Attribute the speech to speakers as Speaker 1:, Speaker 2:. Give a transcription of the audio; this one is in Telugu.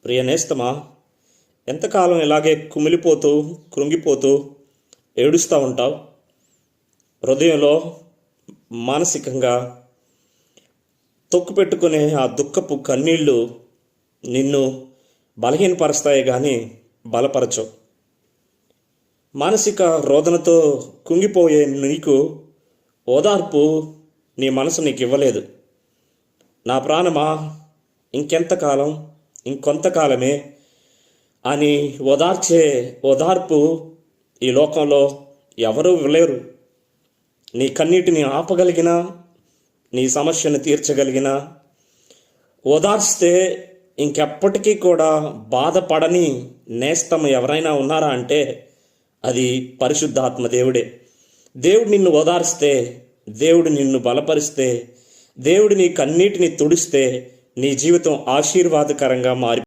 Speaker 1: ప్రియ నేస్తమా, ఎంతకాలం ఇలాగే కుమిలిపోతూ కృంగిపోతూ ఏడుస్తూ ఉంటావు? హృదయంలో మానసికంగా తొక్కు పెట్టుకునే ఆ దుఃఖపు కన్నీళ్లు నిన్ను బలహీనపరుస్తాయి కానీ బలపరచవు. మానసిక రోదనతో కుంగిపోయే నీకు ఓదార్పు నీ మనసు నీకు ఇవ్వలేదు. నా ప్రాణమా, ఇంకెంతకాలం, ఇంకొంతకాలమే అని ఓదార్చే ఓదార్పు ఈ లోకంలో ఎవరూ ఇవ్వలేరు. నీ కన్నీటిని ఆపగలిగిన, నీ సమస్యను తీర్చగలిగిన, ఓదార్స్తే ఇంకెప్పటికీ కూడా బాధపడని నేస్తం ఎవరైనా ఉన్నారా అంటే అది పరిశుద్ధాత్మ దేవుడే. దేవుడు నిన్ను ఓదార్స్తే, దేవుడు నిన్ను బలపరిస్తే, దేవుడు నీ కన్నీటిని తుడిస్తే నీ జీవితం ఆశీర్వాదకరంగా మారి